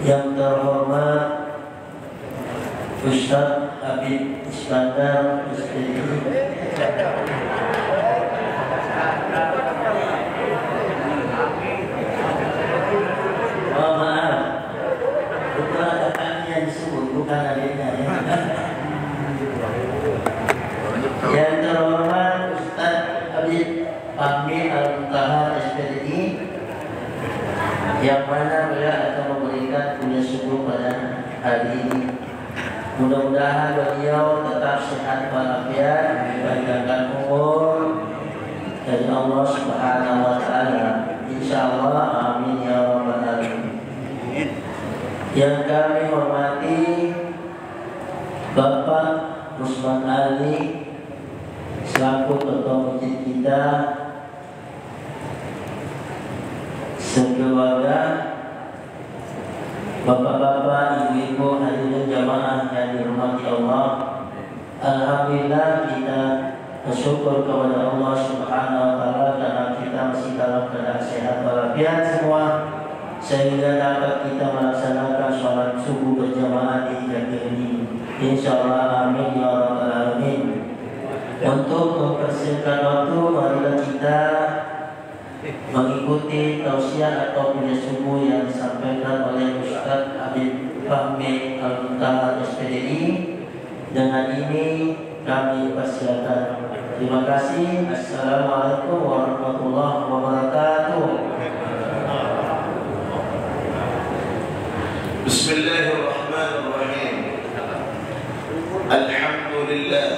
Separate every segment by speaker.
Speaker 1: Yang terhormat Ustaz Habib Iskandar SPDI, maaf, bukan ada yang disebut, bukan adanya ya. Yang terhormat Ustaz Habib Fahmi Al-Muntaha SPDI, yang mana beliau akan memberikan kuliah subuh pada hari ini. Mudah-mudahan beliau tetap sehat walafiat, dipanjangkan umur dari Allah Subhanahu wa taala. Insyaallah, amin ya rabbal alamin. Yang kami hormati Bapak Rusman Ali selaku ketua masjid kita, sekeluarga, bapak-bapak, ibu-ibu, hadirin jamaah yang dirahmati Allah. Alhamdulillah, kita bersyukur kepada Allah Subhanahu wa taala karena kita masih dalam keadaan sehat walafiat semua, sehingga dapat kita melaksanakan sholat subuh berjamaah di pagi ini. Insyaallah, amin ya rabbal alamin. Untuk mempersingkat waktu, marilah kita mengikuti tausiah atau kuliah subuh yang disampaikan oleh Ustaz Habib Fahmi Al-Muntaha SPDI. Dengan ini kami persilakan. Terima kasih. Assalamualaikum warahmatullahi wabarakatuh.
Speaker 2: Bismillahirrahmanirrahim. Alhamdulillah.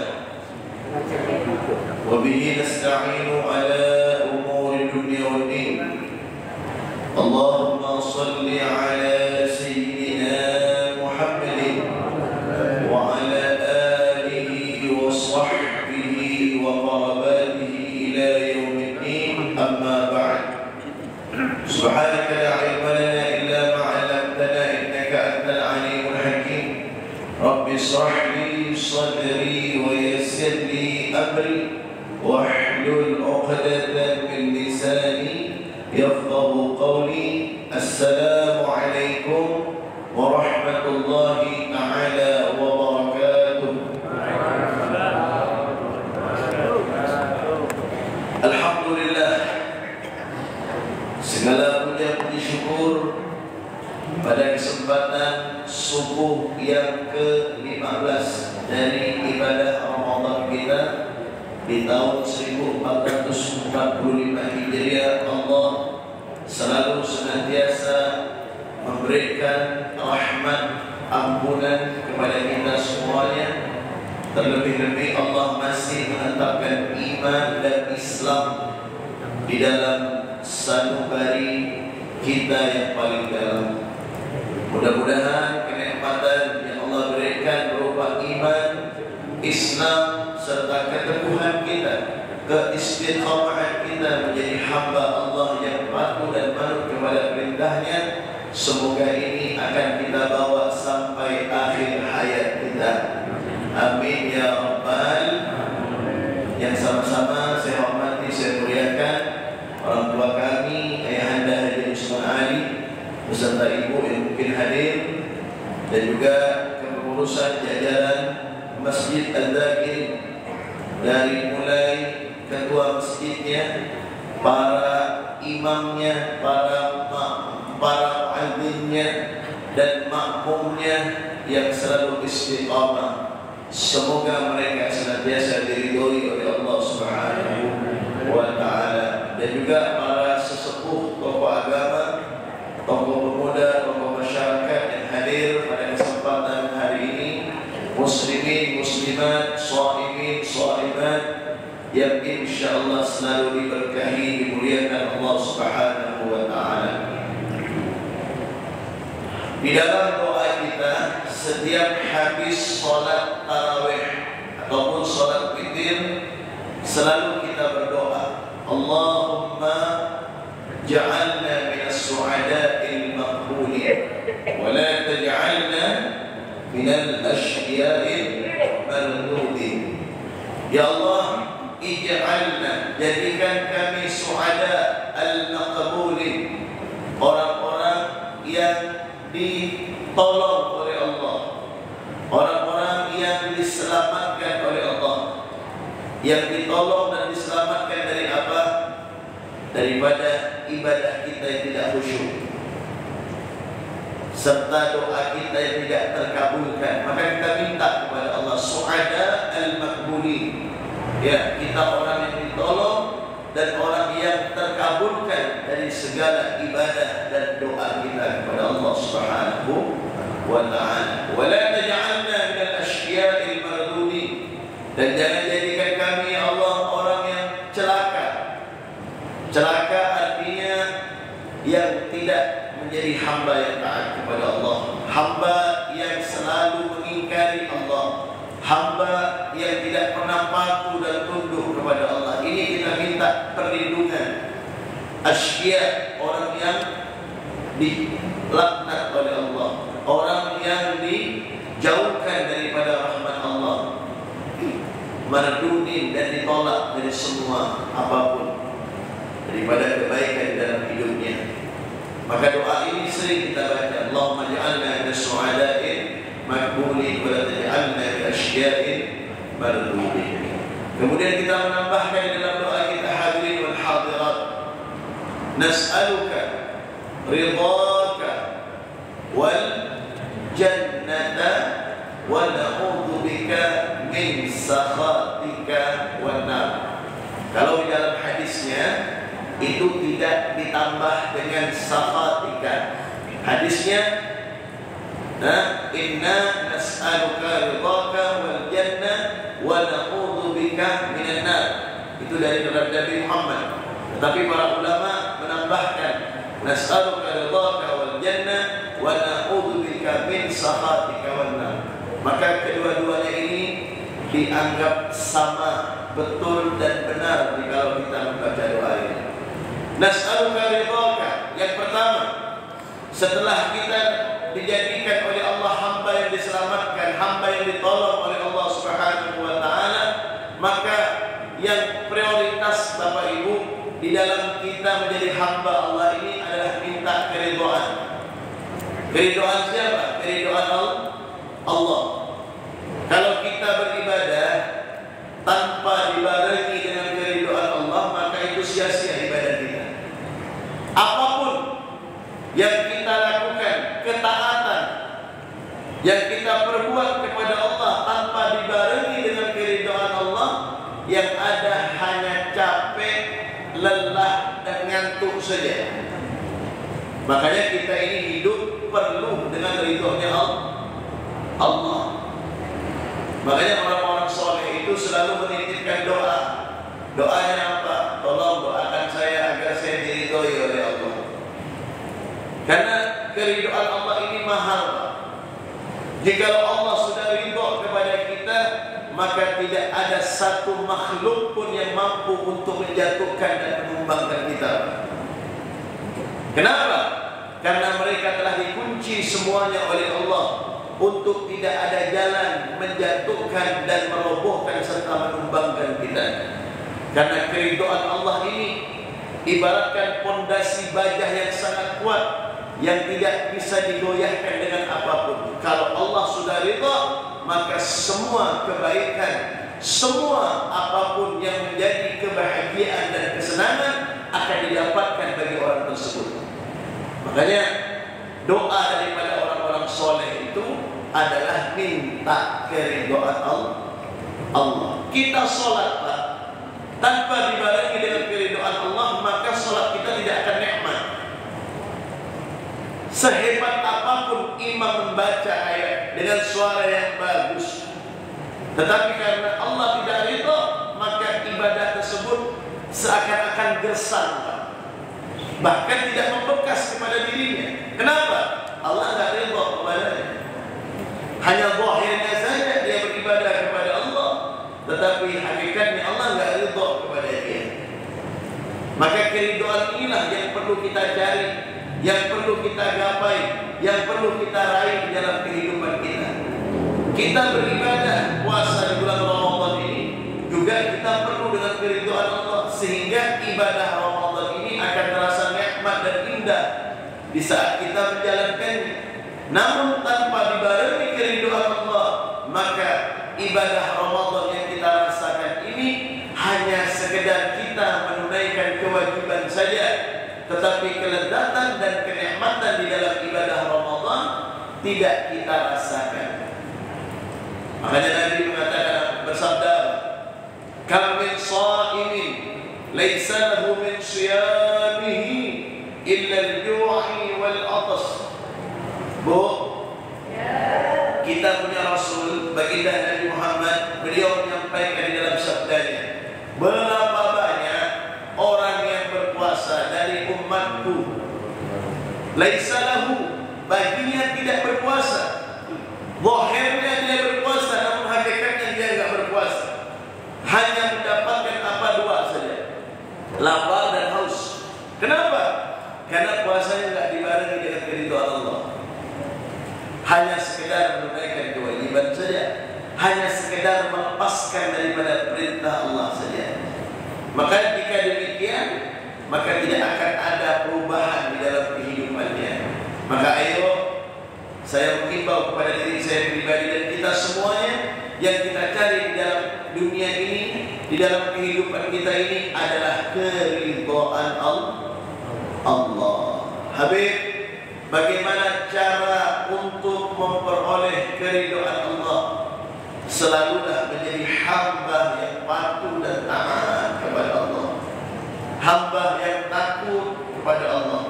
Speaker 2: Wa bihi nasta'inu ala الدنيا والدين. اللهم صل على سيدنا محمد وعلى آله وصحبه وقراباته إلى يوم الدين. أما بعد، سبحانك لا علم لنا إلا ما علمتنا إنك أنت العليم الحكيم. رب اشرح لي صدري ويسر لي أمري واحلل عقدة من لساني يفقه قولي. السلام عليكم ورحمة الله تعالى وبركاته. Alhamdulillah, segala puja puji syukur pada kesempatan subuh yang ke-15 dari ibadah Ramadan kita di tahun 1445 Hijriah. Allah selalu senantiasa memberikan rahmat ampunan kepada kita semuanya. Terlebih-lebih Allah masih menetapkan iman dan Islam di dalam sanubari kita yang paling dalam. Mudah-mudahan kenikmatan yang Allah berikan berupa iman, Islam, serta keteguhan kita, keistiqamahan kita menjadi hamba Allah yang patuh dan manut kepada perintahnya, semoga ini akan kita bawa sampai akhir hayat kita. Amin ya rabbal. Yang sama-sama saya hormati, saya muliakan orang tua kami, ayahanda Haji Usman Ali beserta ibu yang mungkin hadir, dan juga kepengurusan jajaran Masjid Al-Zakir, dari mulai ketua masjidnya, para imamnya, para muadzinnya dan makmumnya yang selalu istiqamah. Semoga mereka senantiasa diridhoi oleh Allah Subhanahu wa taala, dan juga para sesepuh, tokoh agama, tokoh pemuda, tokoh masyarakat yang hadir pada kesempatan hari ini, muslimin, muslimat, shaimin, shaimat yang insyaallah selalu diberkahi, dimuliakan Allah Subhanahu wa taala. Di dalam doa kita setiap habis salat tarawih ataupun salat witir, selalu kita berdoa, Allahumma ja'alna minas su'ada'il maqbulin wa la taj'alna minal ashya'il mardudin. Ya Allah, ij'alna, jadikan kami su'ada al-maqbulin, orang-orang yang ditolong oleh Allah, orang-orang yang diselamatkan oleh Allah, yang ditolong dan diselamatkan dari apa? Daripada ibadah kita yang tidak khusyuk, serta doa kita yang tidak terkabulkan. Maka kita minta kepada Allah su'ada al-makbuli, ya, kita orang yang ditolong dan orang yang terkabulkan dari segala ibadah dan doa kita kepada Allah Subhanahu wa ta'ala. Wa la taj'alna min al-ashya'il mardudi, dan jangan jadikan kami ya Allah orang yang celaka. Celaka artinya yang tidak menjadi hamba yang taat kepada Allah, hamba yang selalu mengingkari Allah, hamba yang tidak pernah patuh dan tunduk kepada Allah. Ini kita minta perlindungan. Asya, orang yang dilaknat oleh Allah, orang yang dijauhkan daripada rahmat Allah, mardudin, dan ditolak dari semua apapun daripada kebaikan dalam hidupnya. Maka doa ini sering kita baca, Allahumma ja'alna min as-su'ada'in makbulin wa la taj'alna min asy-sya'in mardudin. Kemudian kita menambahkan dalam doa kita, hadirin wal hadirat, nas'aluka ridhaka wal jannata wa na'udzubika min sakhatika wan nar. Kalau di dalam hadisnya itu tidak ditambah dengan sakhatika. Hadisnya, inna nas'aluka ridhaka wal jannah wa na'udzubika minan nar. Itu dari Nabi Muhammad. Tetapi para ulama menambahkan nas'aluka ridhaka wal jannah wa na'udzubika min sakhatika wan nar. Maka kedua-duanya ini dianggap sama, betul dan benar kalau kita membaca doa ini. Nas'aluka ridhaka, yang pertama, setelah kita dijadikan oleh Allah hamba yang diselamatkan, hamba yang ditolong oleh Allah Subhanahu wa ta'ala, maka yang prioritas Bapak Ibu di dalam kita menjadi hamba Allah ini adalah minta keridhaan. Keridhaan siapa? Keridhaan Allah. Kalau kita beribadah tanpa dibarengi dengan keridhaan Allah, maka itu sia-sia ibadah kita. Apapun yang kita lakukan, ketaatan yang kita perbuat kepada Allah tanpa dibarengi dengan keridhaan Allah, yang ada hanya capek, lelah, dan ngantuk saja. Makanya kita ini hidup perlu dengan ridhonya Allah. Makanya orang-orang soleh itu selalu menitipkan doa. Doanya apa? Tolong doakan saya agar saya diridhoi oleh Allah. Karena keridhaan Allah ini mahal. Jika Allah sudah ridho kepada kita, maka tidak ada satu makhluk pun yang mampu untuk menjatuhkan dan menumbangkan kita. Kenapa? Karena mereka telah dikunci semuanya oleh Allah untuk tidak ada jalan menjatuhkan dan merobohkan serta menumbangkan kita. Karena keridhaan Allah ini ibaratkan pondasi baja yang sangat kuat, yang tidak bisa digoyahkan dengan apapun. Kalau Allah sudah ridha, maka semua kebaikan, semua apapun yang menjadi kebahagiaan dan kesenangan akan didapatkan bagi orang tersebut. Makanya doa daripada orang-orang soleh itu adalah minta keridhaan Allah. Kita sholat, Pak, tanpa dibarengi dengan keridhaan Allah, maka sholat kita tidak akan nikmat. Sehebat apapun imam membaca ayat dengan suara yang bagus, tetapi karena Allah tidak ridha, maka ibadah tersebut seakan-akan gersang, bahkan tidak membekas kepada dirinya. Kenapa? Allah tidak ridha kepadanya. Hanya zahirnya saja dia beribadah kepada Allah, tetapi hakikatnya Allah tidak ridha kepada dia. Maka keridhaan inilah yang perlu kita cari, yang perlu kita gapai, yang perlu kita raih dalam kehidupan kita. Kita beribadah puasa di bulan Ramadan ini juga kita perlu dengan keridhaan Allah, sehingga ibadah Ramadan ini akan terasa nikmat dan indah di saat kita menjalankannya. namun tanpa dibarengi keridhaan Allah, maka ibadah Ramadan yang kita rasakan ini hanya sekedar kita menunaikan kewajiban saja, tetapi kelezatan dan kenikmatan di dalam ibadah Ramadan tidak kita rasakan. Makanya Nabi mengatakan, bersabda, "Kam min sha'imin laisa lahu min siyamihi illa al-ju'i wal 'atash." Bu, kita punya Rasul, baginda Nabi Muhammad, beliau menyampaikan di dalam sabdanya, berapa banyak orang yang berpuasa dari umatku, laisa lahu, baginya tidak berpuasa, zahirnya dia berpuasa, namun hakikatnya dia enggak berpuasa, hanya mendapatkan apa dua saja, lapar dan haus. Kenapa? Karena puasanya enggak dibarengi dengan keridhaan Allah. Hanya sekedar menunaikan kewajiban saja, hanya sekedar melepaskan daripada perintah Allah saja. Maka jika demikian, maka tidak akan ada perubahan di dalam kehidupannya. Maka ayo, saya mengimbau kepada diri saya pribadi dan kita semuanya, yang kita cari di dalam dunia ini, di dalam kehidupan kita ini adalah keridhaan Allah. Habib, bagaimana cara untuk memperoleh keridhaan Allah? Selalulah menjadi hamba yang patuh dan taat kepada Allah, hamba yang takut kepada Allah,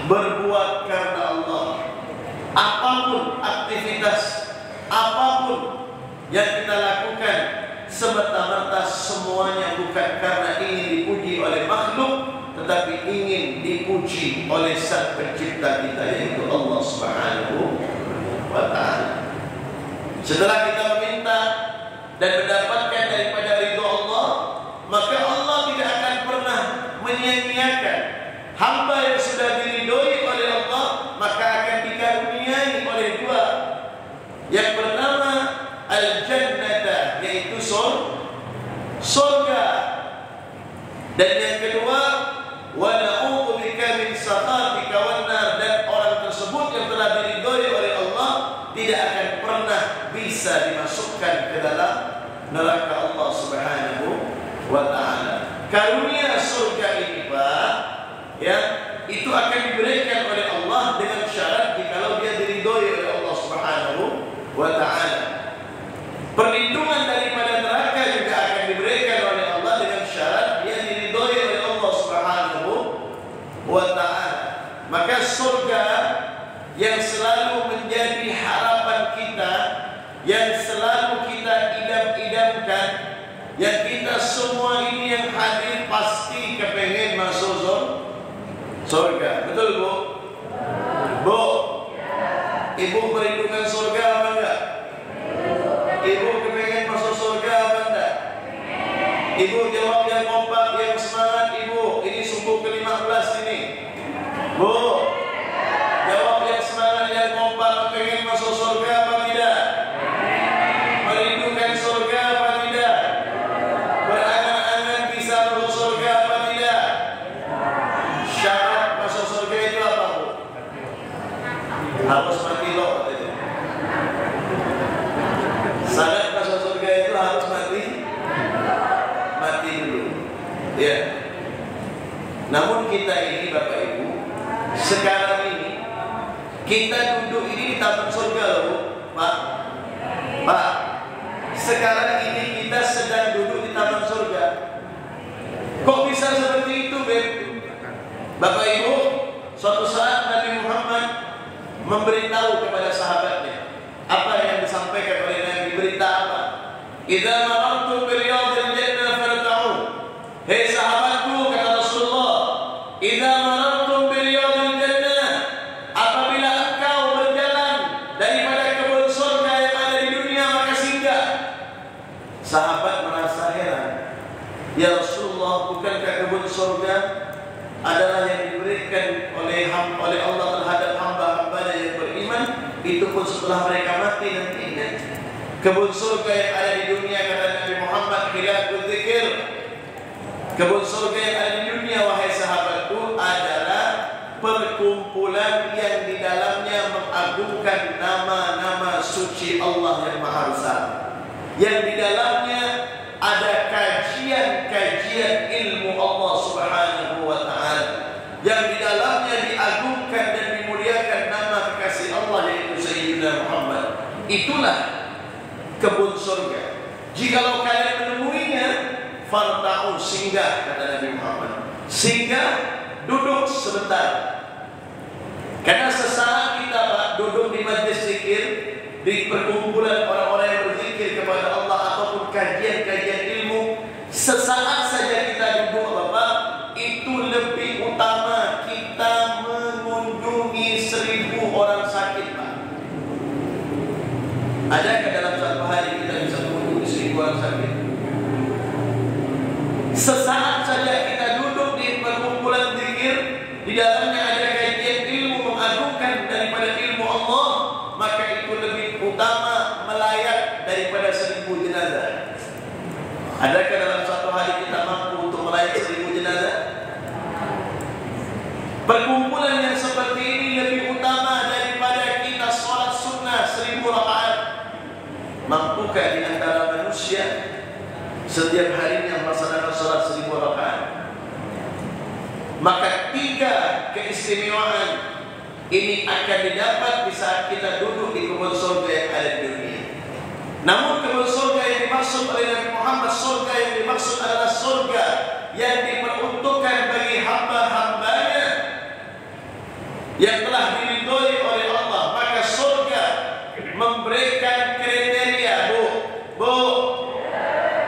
Speaker 2: berbuat karena Allah. Apapun aktivitas, apapun yang kita lakukan, semata-mata semuanya bukan karena ingin dipuji oleh makhluk, tetapi ingin dipuji oleh Sang Pencipta kita, yaitu Allah Subhanahu wa Ta'ala. Setelah kita meminta dan mendapatkan daripada ridha Allah, maka Allah tidak akan pernah menyia-nyiakan hamba yang sudah diridhoi oleh Allah, maka akan dikaruniai oleh dua. Yang pertama, al-jannata, yaitu surga. Dan yang kedua, wa na'udzu bika min sakhatika wan nar, dan orang tersebut yang telah diridhoi oleh Allah tidak akan pernah bisa dimasukkan ke dalam neraka Allah Subhanahu wa Ta'ala. Karunia surga ini, Pak, ya, itu akan diberikan oleh Allah dengan syarat jikalau dia diridhoi oleh Allah Subhanahu wa Ta'ala. Perlindungan daripada neraka juga akan diberikan oleh Allah dengan syarat dia diridhoi oleh Allah Subhanahu wa Ta'ala. Maka surga yang selalu menjadi harapan kita, yang selalu kita idam-idamkan, yang kita semua ini yang hadir pasti kepengen masuk surga. Betul, Bu? Bu, Ibu merindukan surga apa enggak? Ibu kepengen masuk surga apa enggak? Ibu jawab yang kompak, yang semangat, Ibu. Ini subuh ke-15 ini. Bu, jawab yang semangat, yang kompak, kepengen masuk surga apa tidak? Merindukan surga apa tidak? Berangan-angan bisa masuk surga apa tidak? Syarat masuk surga itu apa, Bu? Harus mati loh. Syarat masuk surga itu harus mati dulu. Ya. Namun kita ini, Bapak Ibu, sekarang ini kita duduk ini di taman surga loh, Pak. Pak, sekarang ini kita sedang duduk di taman surga. Kok bisa seperti itu, Beb? Bapak Ibu, suatu saat Nabi Muhammad memberitahu kepada sahabatnya apa yang disampaikan oleh Nabi. Berita apa? Idza marartum bi riyadil jannah farta'u. Hei sahabatku, kata Rasulullah, idza marartum bi riyadil jannah, apabila engkau berjalan daripada kebun surga yang ada di dunia, maka singgah. Sahabat merasa heran. Ya Rasulullah, bukankah kebun surga adalah yang diberikan oleh Allah terhadap hamba-hambanya yang beriman, itu pun setelah mereka mati nantinya. Kebun surga yang ada di dunia, kata Nabi Muhammad, khilaful dzikir. Kebun surga yang ada di dunia, wahai sahabatku, adalah perkumpulan perkumpulan yang di dalamnya mengagungkan nama-nama suci Allah yang Maha Esa, yang di dalamnya ada kajian-kajian ilmu Allah Subhanahu wa Ta'ala, yang di dalamnya diagungkan dan dimuliakan nama kekasih Allah yaitu Sayyidina Muhammad. Itulah kebun surga. Jikalau kalian menemuinya, farta'u, singgah, kata Nabi Muhammad. Singgah, duduk sebentar. Karena sesaat kita duduk di majlis zikir, di perkumpulan orang-orang yang berzikir kepada Allah ataupun kajian-kajian ilmu, sesaat saja kita duduk Bapak, itu lebih utama kita mengunjungi 1000 orang sakit, Pak. Adakah dalam satu hari kita bisa mengunjungi 1000 orang sakit? Sesaat saja kita duduk di perkumpulan zikir, di dalamnya ada kajian ilmu mengagungkan daripada ilmu Allah, maka itu lebih utama melayat daripada 1000 jenazah. Adakah dalam satu hari kita mampu untuk melayat 1000 jenazah? Perkumpulan yang seperti ini lebih utama daripada kita sholat sunnah 1000 rakaat. Mampukah di antara manusia setiap harinya melaksanakan sholat 1000 rakaat? Maka 3 keistimewaan ini akan didapat di saat kita duduk di kebun surga yang ada di dunia. Namun kebun surga yang dimaksud oleh Nabi Muhammad, surga yang dimaksud adalah surga yang diperuntukkan bagi hamba-hambanya yang telah diridhoi oleh Allah. Maka surga memberikan kriteria, Bu.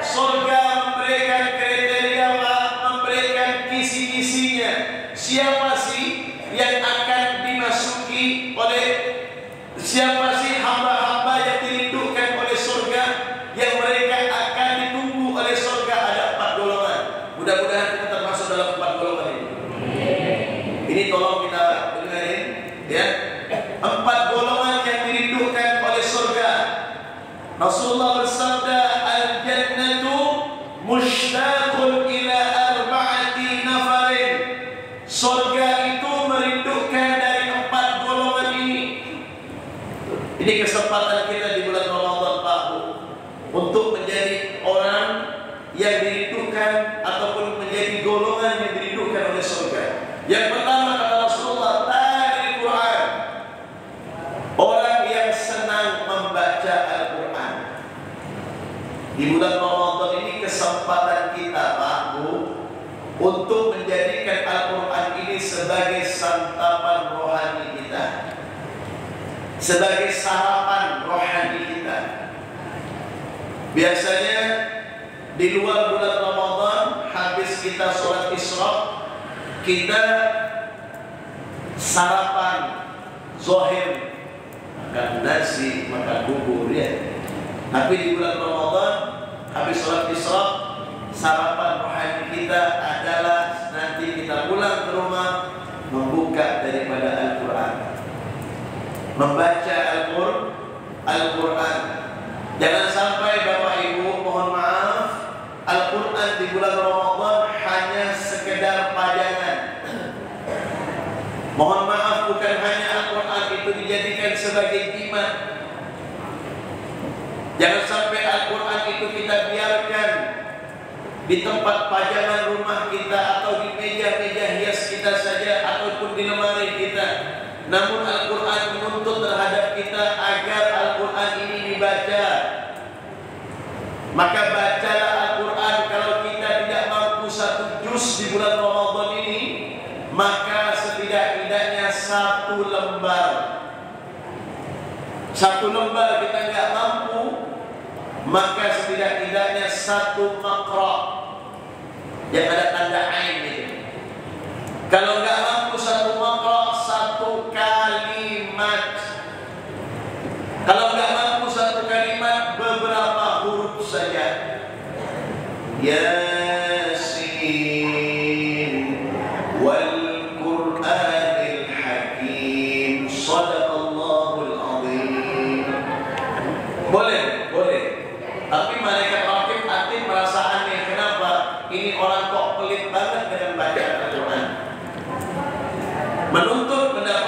Speaker 2: Surga memberikan kriteria, Pak, memberikan kisi-kisinya. Siapa sih yang akan dimasuki oleh, siapa sih hamba-hamba yang dirindukan oleh surga, yang mereka akan ditunggu oleh surga? Ada 4 golongan. Mudah-mudahan kita termasuk dalam 4 golongan ini. Ini tolong kita dengarin, ya. 4 golongan yang dirindukan oleh surga. Rasulullah bersabda, al-jannatu mushtaqun ila 4 nafarin. Surga itu merindukan dari 4 golongan ini. Ini kesempatan kita di bulan Ramadan, Pak, Bu, untuk menjadi orang yang dirindukan ataupun menjadi golongan yang dirindukan oleh surga. Yang pertama kata Rasulullah, tadi Quran, orang yang senang membaca Al-Quran. Di bulan Ramadan ini kesempatan kita, Pak, Bu, untuk menjadikan Al-Quran ini sebagai santapan rohani kita, sebagai sarapan rohani kita. Biasanya di luar bulan Ramadan, habis kita sholat Isra, kita sarapan zahir, makan nasi, makan bubur, ya. Tapi di bulan Ramadan, habis sholat Isra, sarapan rohani kita adalah nanti kita pulang ke rumah membuka daripada Al-Quran, membaca Al-Quran. Jangan sampai Bapak Ibu, mohon maaf, Al-Quran di bulan Ramadan hanya sekedar pajangan. Mohon maaf, bukan hanya Al-Quran itu dijadikan sebagai jimat. Jangan sampai Al-Quran itu kita biarkan di tempat pajangan rumah kita atau di meja-meja hias kita saja ataupun di lemari kita. Namun Al-Quran menuntut terhadap kita agar Al-Quran ini dibaca. Maka bacalah Al-Quran. Kalau kita tidak mampu 1 juz di bulan Ramadan ini, maka setidak-tidaknya 1 lembar. 1 lembar kita nggak mampu, maka setidak-tidaknya 1 makra yang ada tanda ain itu. Kalau nggak mampu 1 makra, 1 kalimat. Kalau nggak mampu 1 kalimat, beberapa huruf saja. Yasin wal Qur'anil Hakim, sadaqallahul azim. Boleh. Tapi malaikat rakib atid merasa aneh. Kenapa? Ini orang kok pelit banget dengan bacaan Al-Quran. Menuntut pendapat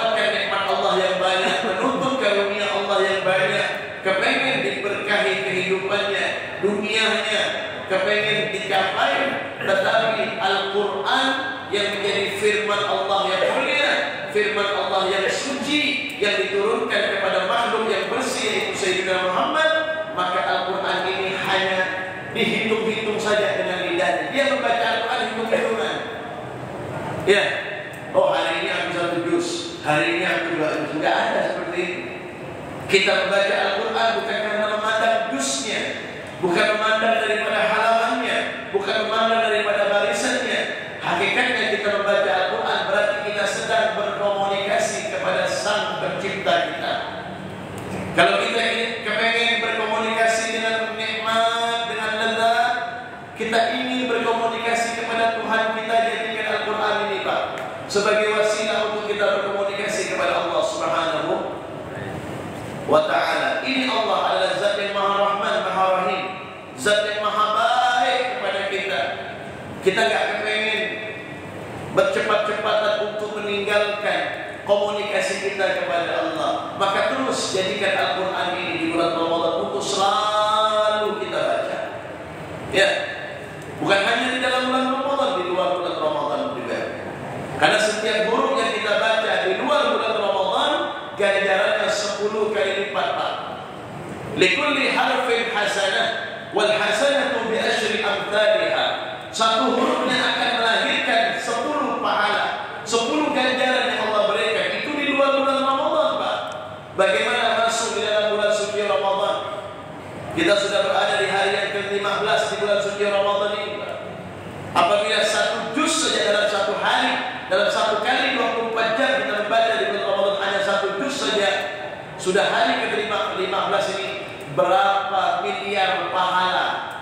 Speaker 2: Al-Quran yang menjadi firman Allah yang mulia, firman Allah yang suci, yang diturunkan kepada makhluk yang bersih yaitu Sayyidina Muhammad, maka Al-Quran ini hanya dihitung-hitung saja dengan lidahnya. Dia membaca Al-Quran hitung-hitungan. Ya, oh hari ini aku 1 juz, hari ini aku 2 juz. Enggak ada seperti itu. Kita membaca Al-Quran bukan karena memandang juznya, bukan memandang daripada halamannya, bukan memandang daripada barisannya. Hakikatnya kita membaca Al-Quran berarti kita sedang berkomunikasi kepada Sang Pencipta kita. Kalau kita kepengen berkomunikasi dengan nikmat, dengan lezat, kita ingin berkomunikasi kepada Tuhan kita, jadikan Al-Quran ini Pak sebagai wasilah untuk kita berkomunikasi kepada Allah Subhanahu wa ta'ala. Ini Allah adalah Zat yang Maha Rahman, Maha Rahim, Zat yang Maha baik kepada kita. Kita gak kepengen bercepat-cepatan untuk meninggalkan komunikasi kita kepada Allah, maka terus jadikan Al-Quran ini di bulan Ramadan untuk selalu kita baca. Ya, bukan hanya di dalam bulan Ramadan, di luar bulan Ramadan juga. Karena setiap huruf yang kita baca di luar bulan Ramadan, ganjarannya 10 kali lipat Pak. Likulli harfin hasanah, wal hasanatu bi asyri amthaliha. Satu hurufnya akan melahirkan 10 pahala, 10 ganjaran yang Allah berikan. Itu di luar bulan Ramadan Pak. Bagaimana masuk di dalam bulan suci Ramadan? Kita sudah berada di hari yang ke-15 di bulan suci Ramadan ini Pak. Apabila 1 juz saja dalam 1 hari, dalam 1 kali 24 jam kita membaca di bulan Ramadan hanya 1 juz saja, sudah hari ke-15 ini berapa miliar pahala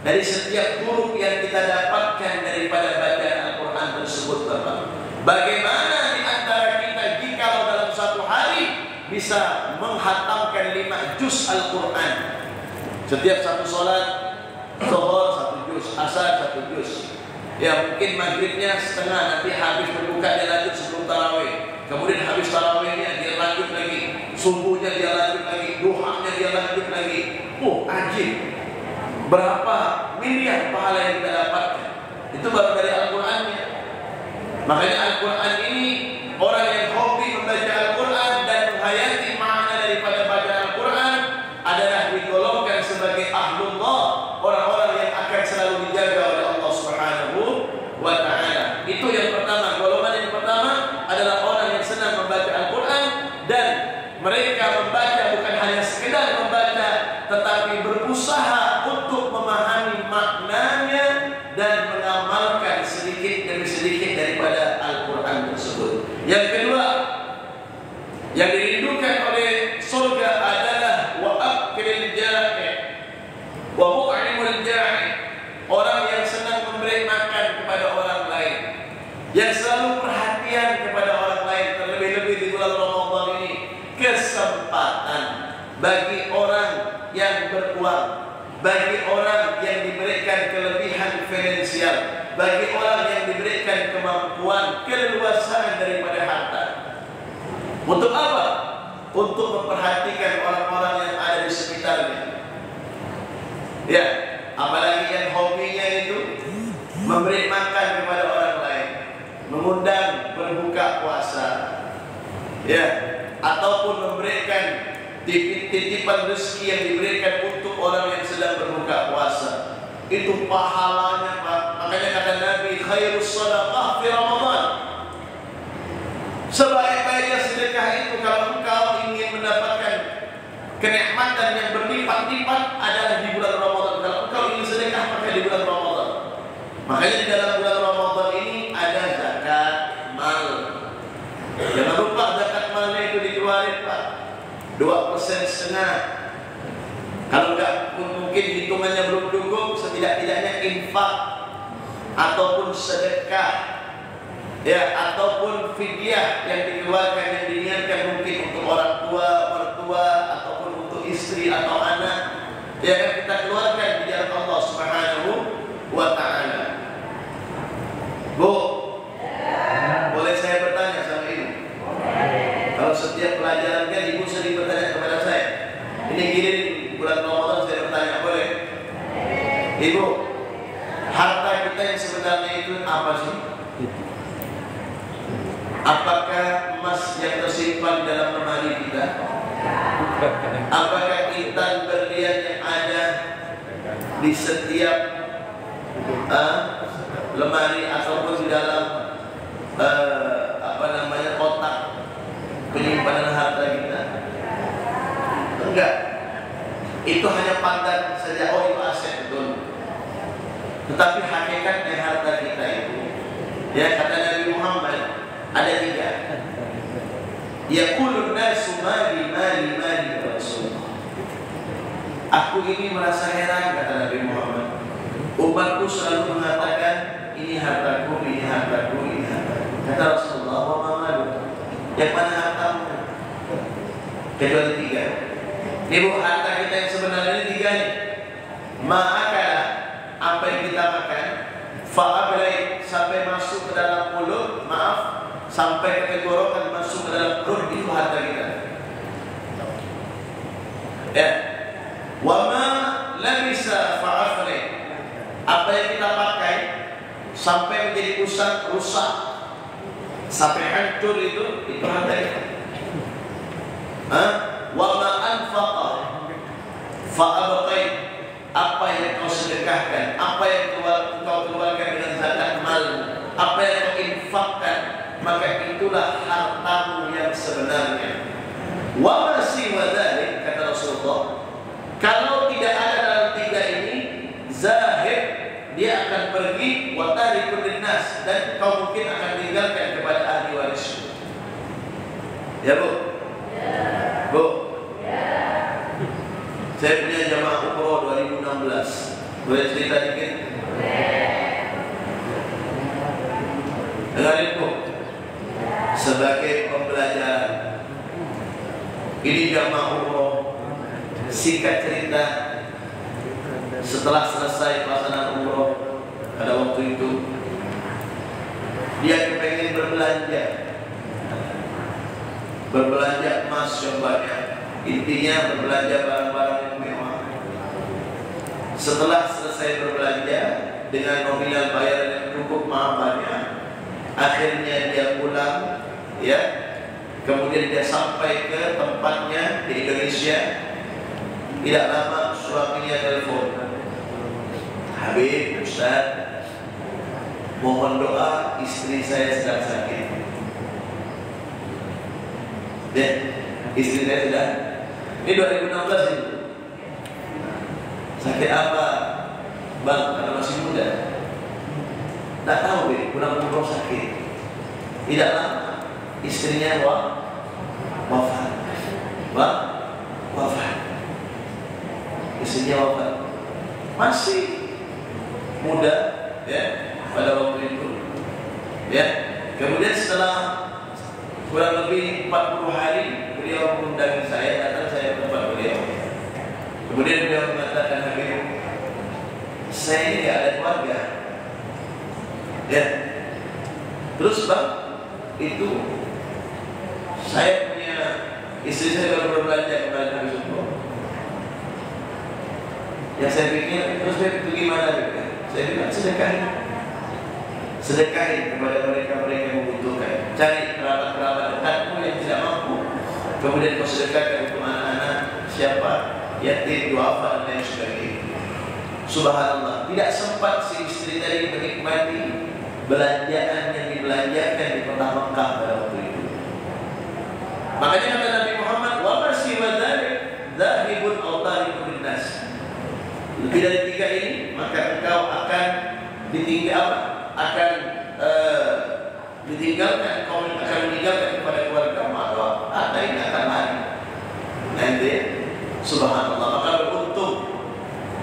Speaker 2: dari setiap huruf yang kita dapatkan daripada bacaan Al-Quran tersebut Bapak. Bagaimana di antara kita jika dalam 1 hari bisa menghatamkan 5 juz Al-Quran? Setiap 1 sholat, zuhur 1 juz, asar 1 juz. Ya mungkin maghribnya setengah, nanti habis berbuka dia lanjut sebelum tarawih. Kemudian habis tarawihnya dia lanjut lagi, subuhnya dia lanjut lagi, duhanya dia lanjut lagi. Oh ajib, berapa miliar pahala yang kita dapatkan. Itu baru dari Al-Qurannya. Makanya Al-Quran ini, orang yang hobi membaca Al-Quran dan menghayati makna daripada bacaan Al-Quran adalah digolongkan sebagai ahlullah, orang-orang yang akan selalu dijaga oleh Allah Subhanahu wa ta'ala. Itu yang pertama. Golongan yang pertama adalah orang yang senang membaca Al-Quran dan mereka membaca bukan hanya sekedar membaca, tetapi berusaha untuk memahami maknanya dan mengamalkan sedikit demi sedikit daripada Al-Quran tersebut. Yang kedua, yang dirindukan oleh surga adalah wa'akril ja'i wa mu'imul ja'i, orang yang senang memberi makan kepada orang lain, yang selalu perhatian kepada orang lain. Terlebih-lebih di bulan Ramadan ini, kesempatan bagi orang yang beruang, bagi orang yang diberikan kelebihan finansial, bagi orang yang diberikan kemampuan, keleluasaan daripada harta. Untuk apa? Untuk memperhatikan orang-orang yang ada di sekitarnya. Ya, apalagi yang hobinya itu memberi makan kepada orang lain, mengundang berbuka puasa, ya, ataupun memberikan titipan rezeki yang diberikan untuk orang yang sedang berbuka puasa. Itu pahalanya Pak. Makanya kata Nabi, khairus sadaqah fi Ramadan. Sebaik-baiknya sedekah itu kalau engkau ingin mendapatkan kenikmatan yang berlipat-lipat adalah di bulan Ramadan. Kalau engkau ingin sedekah maka di bulan Ramadan. Makanya di dalam bulan Ramadan ini ada zakat mal. Jangan lupa zakat malnya itu dikeluarin Pak. 2,5%. Kalau enggak mungkin hitungannya belum cukup, setidak-tidaknya infak ataupun sedekah, ya, ataupun fidyah yang dikeluarkan, yang diniatkan mungkin untuk orang tua, mertua, ataupun untuk istri atau anak, ya, yang kita keluarkan di jalan Allah Subhanahu wa ta'ala. Bu, boleh saya bertanya sama ibu? Kalau setiap pelajaran kan ibu sering bertanya kepada saya. Ini gini bulan Ramadan saya bertanya, boleh? Ibu, harta kita yang yang sebenarnya itu apa sih? Apakah emas yang tersimpan dalam lemari kita? Apakah intan berlian yang ada di setiap lemari ataupun di dalam kotak penyimpanan harta kita? Enggak. Itu hanya pandangan saja. Oh, itu aset, betul. Tetapi hakikatnya harta kita itu, ya kata Nabi Muhammad, ada 3. Yaqulun nasu mali Rasulullah. Aku ini merasa heran, kata Nabi Muhammad. Umatku selalu mengatakan, ini hartaku, ini hartaku, ini hartaku. Kata Rasulullah, wa ma malu? Yang mana hartamu? Kecuali 3. Ini bu, harta kita yang sebenarnya ini 3 nih. Ma'akala, apa yang kita makan, fa'ablai, sampai masuk ke dalam mulut, maaf, sampai ke tenggorokan, masuk ke dalam perut, itu harta kita. Ya. Wa ma labisa fa'afli, apa yang kita pakai sampai menjadi rusak, sampai hancur, itu harta kita. Wa ma anfaqa fa'abqai, apa yang kau sedekahkan, apa yang kau keluarkan dengan zakat mal, apa yang kau infakkan, maka itulah hartamu yang sebenarnya. Wa ma siwa dzalik, kata Rasulullah, kalau tidak ada dalam 3 ini, zahid, dia akan pergi, wa tarikun linnas, dan kau mungkin akan tinggalkan kepada ahli waris. Ya bu? Bu? Saya punya jamaah umroh 2016. Boleh cerita dikit? Dengarin bu, sebagai pembelajaran, ini jamaah umroh. Singkat cerita, setelah selesai pelaksanaan umroh pada waktu itu, dia kepengen berbelanja emas yang banyak. Intinya berbelanja barang-barang yang mewah. Setelah selesai berbelanja dengan nominal bayaran yang cukup banyak, akhirnya dia pulang, ya. Kemudian dia sampai ke tempatnya di Indonesia. Tidak lama suaminya telepon, Habib, Ustaz, mohon doa, istri saya sedang sakit. Dan istri saya sedang, ini 2016 itu. Sakit apa? Bang, karena masih muda. Tak tahu deh, pulang umroh sakit. Tidak lama istrinya wafat. Istrinya wafat. Masih muda, ya, pada waktu itu. Ya. Kemudian setelah kurang lebih 40 hari beliau mengundang saya, datang saya ke tempat beliau. Kemudian beliau mengatakan, Habib, saya ini tidak ada keluarga. Ya. Terus bang, itu saya punya istri, saya baru berbelanja kemarin habis umroh. Yang saya pikir, terus saya itu gimana? Saya bilang sedekahin kepada mereka yang membutuhkan. Cari kerabat-kerabat dekatmu yang tidak mampu, kemudian kau sedekahkan untuk anak-anak siapa, yatim, duafa, dan lain sebagainya. Subhanallah, tidak sempat si istri tadi menikmati belanjaan yang dibelanjakan di kota Mekah pada waktu itu. Makanya kata Nabi Muhammad, wa ma siwa dzalik dzahibun aw tarikun linnas. Lebih dari 3 ini, maka engkau akan ditinggalkan, kau akan meninggalkan kepada keluargamu, atau harta ini akan lari. Nanti, subhanallah, maka beruntung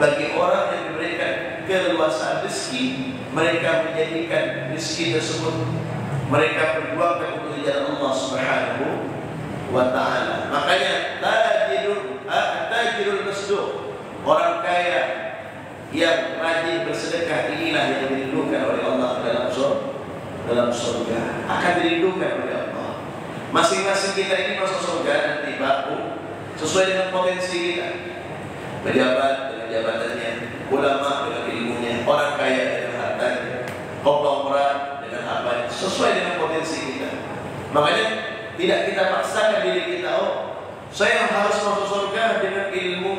Speaker 2: bagi orang yang diberikan keluasan rezeki, mereka menjadikan rezeki tersebut mereka perjuangkan untuk jalan Allah Subhanahu wa Ta'ala. Makanya tajirul masduq, orang kaya yang rajin bersedekah, inilah yang dirindukan oleh Allah dalam surga, akan dirindukan oleh Allah. Masing-masing kita ini masuk surga nanti baku sesuai dengan potensi kita. Pejabat dengan jabatannya, ulama dengan ilmunya, orang kaya dengan hartanya. Makanya tidak kita paksakan diri kita, oh saya harus masuk surga dengan ilmu.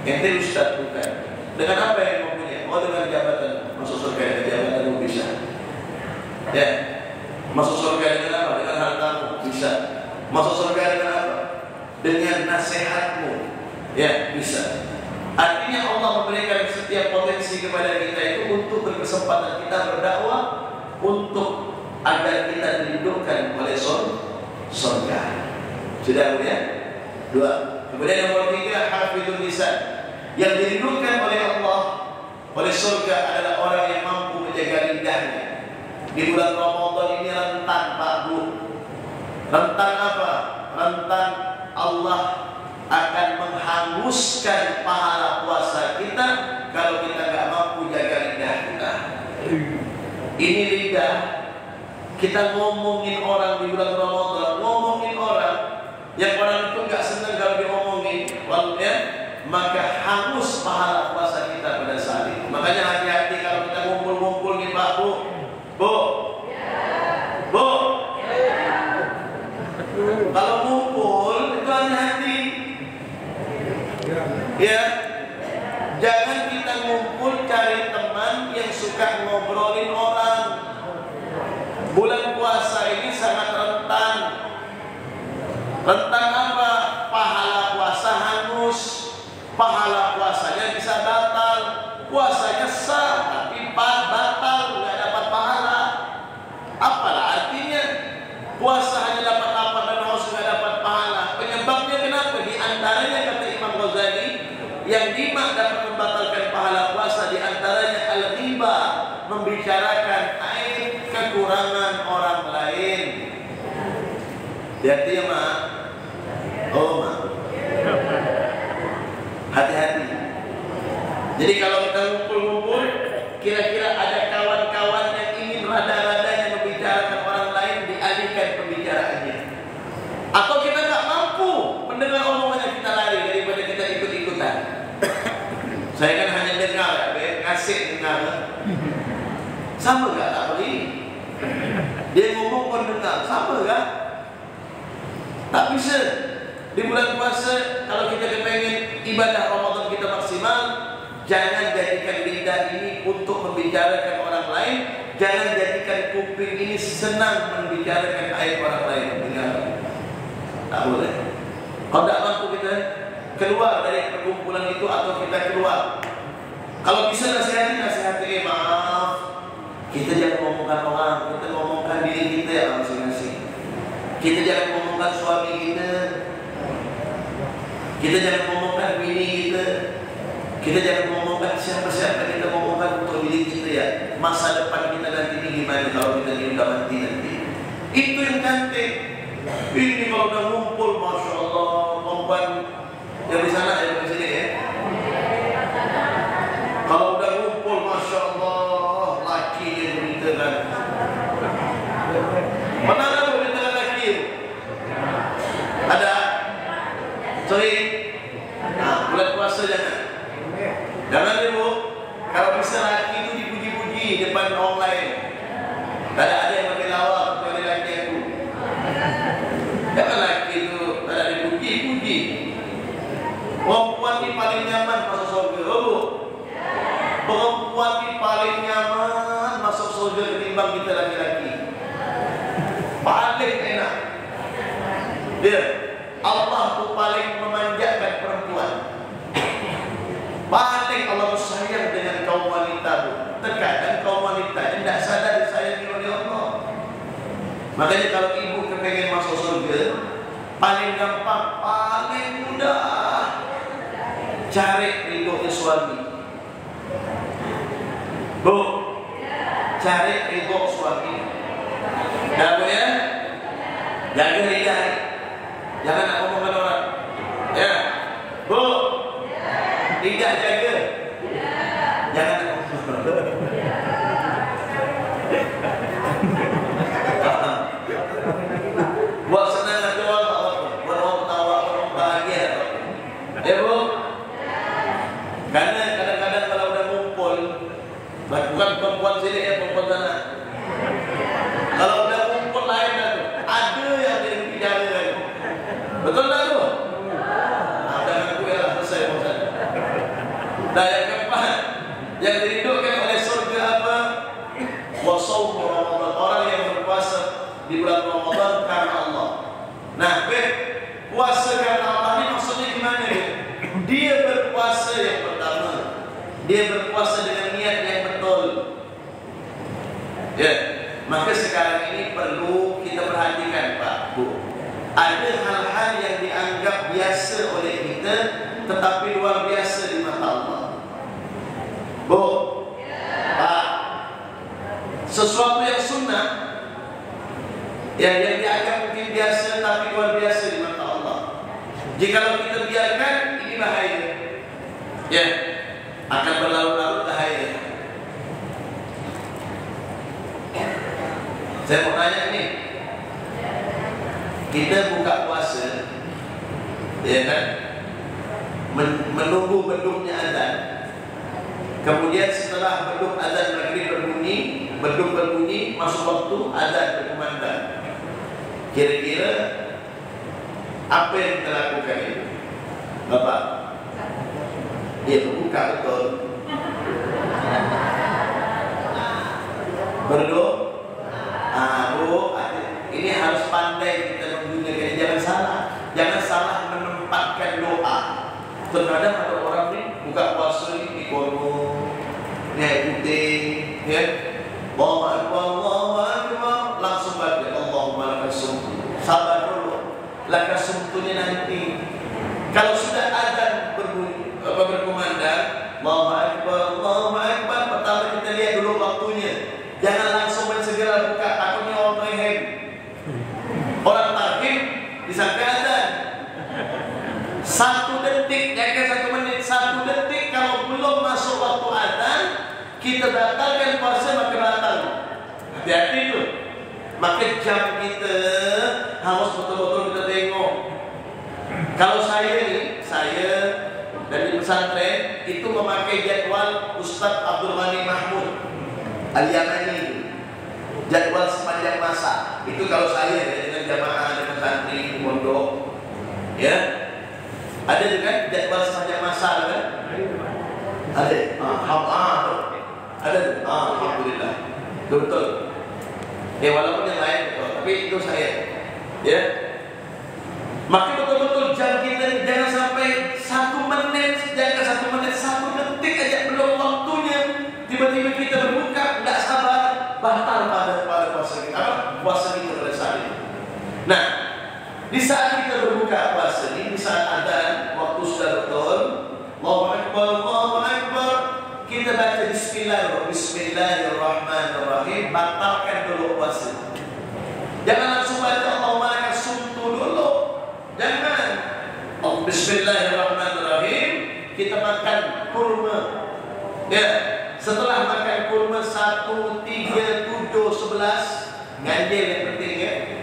Speaker 2: Ente ustaz bukan. Dengan apa yang mempunyai? Oh dengan jabatan. Masuk surga dengan jabatan bisa. Ya. Masuk surga dengan apa? Dengan hartamu bisa. Masuk surga dengan apa? Dengan nasihatmu. Ya, bisa. Artinya Allah memberikan setiap potensi kepada kita itu untuk berkesempatan kita berdakwah, untuk agar kita dihidupkan oleh surga. Sudah ya? 2. Kemudian yang ketiga, hafizul lisan. Yang dihidupkan oleh Allah, oleh surga adalah orang yang mampu menjaga lidahnya. Di bulan Ramadan ini rentan Pak Bu. Rentan apa? Rentan Allah akan menghanguskan pahala puasa kita kalau kita nggak mampu jaga lidah kita. Ini lidah, kita ngomongin orang di bulan Ramadan, ngomongin orang yang orang itu nggak senang kalau diomongin, ya, maka hangus pahala puasa kita pada saat itu. Makanya hati-hati kalau kita ngumpul-ngumpul nih Pak Bu, Bu, Bu. Kalau ngumpul itu hati-hati. Ya, jangan kita ngumpul cari teman yang suka ngobrolin orang. Bulan puasa ini sangat rentan. Rentan apa? Pahala puasa hangus. Pahala puasanya bisa batal. Puasanya sah tapi batal, nggak dapat pahala. Apalah artinya? Puasa hanya dapat apa dan harus nggak dapat pahala. Penyebabnya kenapa? Di antaranya kata Imam Ghazali, yang 5 dapat membatalkan pahala puasa, di antaranya al-ghibah, membicarakan aib kekurangan orang lain. Hati-hati ya Mak. Oh Mak, hati-hati. Jadi kalau kita ngumpul-ngumpul, kira-kira ada kawan-kawan yang ingin rada-radanya membicarakan orang lain, dialihkan pembicaraannya. Atau kita nggak mampu mendengar omongannya, kita lari daripada kita ikut-ikutan. Saya kan hanya dengar, ngasih dengar. Sama gak tak beri? Dia ngomong pun dengar, sama gak? Tak bisa. Di bulan puasa, kalau kita kepengen ibadah Ramadan kita maksimal, jangan jadikan lidah ini untuk membicarakan orang lain. Jangan jadikan kuping ini senang membicarakan aib orang lain. Dengar. Tak boleh. Kalau tak mampu kita keluar dari perkumpulan itu, atau kita keluar. Kalau bisa nasihati, maaf. Kita jangan ngomongkan orang, kita ngomongkan diri kita ya masing-masing. Kita jangan ngomongkan suami kita. Kita jangan ngomongkan bini kita. Kita jangan ngomongkan siapa-siapa, kita ngomongkan untuk diri kita ya. Masa depan kita nanti ini gimana kalau kita udah mati nanti. Itu yang cantik. Ini kalau udah ngumpul, Masya Allah, perempuan yang di sana ya, di sini ya. Kalau udah ngumpul, Masya Allah, laki yang beritakan. Mana ada beritakan laki? Ada? Sorry. Nah, bulan puasa jangan. Jangan ibu. Kalau bisa laki itu dipuji-puji depan orang lain. Tidak ada yang lebih lawak kecuali laki aku. Jangan laki itu tidak dipuji-puji. Perempuan ini paling nyaman masuk surga. Bu, perempuan ini paling nyaman masuk surga ketimbang kita laki-laki. Paling enak. Ya, Allah tuh paling memanjakan perempuan. Paling Allah sayang dengan kaum wanita. Terkadang kaum wanita tidak sadar disayangi oleh Allah. Makanya kalau ibu kepengen masuk surga, paling gampang, paling mudah, cari ridho suami. Bu, cari ridho suami. Dan bu ya, jaga lidah, jangan nak ngomongkan orang. Ya, bu, lidah jaga, jangan nak ngomongkan orang. Buat senang hati orang, buat orang tawa, orang bahagia. Ya bu, karena kadang-kadang kalau udah ngumpul, bukan perempuan sini ya, perempuan sana. Kalau udah ngumpul lain dah tu, puasa karena Allah ini maksudnya gimana ya? Dia berpuasa yang pertama, dia berpuasa dengan niat yang betul. Ya, maka sekarang ini perlu kita perhatikan Pak Bu. Ada hal-hal yang dianggap biasa oleh kita, tetapi luar biasa di mata Allah. Bu, Pak, sesuatu yang sunnah, yang dianggap mungkin biasa, tapi luar biasa di mata Allah. Jikalau kita biarkan, ini bahaya. Ya, akan berlarut-larut bahaya. Saya mau tanya nih, kita buka puasa, ya kan, menunggu bedungnya azan. Kemudian setelah bedung azan maghrib berbunyi, bedung berbunyi, masuk waktu azan berkumandang. Kira-kira apa yang kita lakukan itu, Bapak? Dia buka betul. Berdoa. Bu, ini harus pandai kita menggunakan. Jangan salah menempatkan doa. Terkadang ada orang nih buka puasa ini di kono, putih, ya, Allahu Akbar, langsung baca Allahumma lakasumtu. Sabar dulu, lakasumtunya nanti. Kalau sudah azan berbunyi berkumandang, Allahu Akbar, pertama kita lihat dulu waktunya. Jangan langsung segera buka, takutnya orang rehem. Orang tarhim disangka azan. 1 detik, jangan 1 menit, 1 detik kalau belum masuk waktu azan, kita batalkan puasa, maka batal. Hati-hati itu. Maka jam kita harus betul-betul kita tengok. Kalau saya dan di pesantren itu memakai jadwal Ustaz Abdul Ghani Mahmud Al-Yamani, jadwal sepanjang masa. Itu kalau saya ya, dengan jamaah, dengan santri, pondok, ya. Ada juga jadwal sepanjang masa kan? Ada. Ada. Alhamdulillah. Betul. Ya walaupun yang lain betul, tapi itu saya. Ya. Maka betul-betul jam kita jangan sampai 1 menit, jangan 1 menit, 1 detik aja belum waktunya. Tiba-tiba kita berbuka, tidak sabar, batal pada puasa kita. Puasa kita pada saat ini. Nah, di saat kita berbuka puasa ini, di saat adzan, waktu sudah betul, Allahu Akbar, kita baca Bismillahirrahmanirrahim, batalkan dulu puasa. Jangan langsung baca Allahumma lakasumtu dulu. Jangan. Bismillahirrahmanirrahim, kita makan kurma. Ya. Setelah makan kurma 1, 3, 7, 11, ganjil yang penting ya.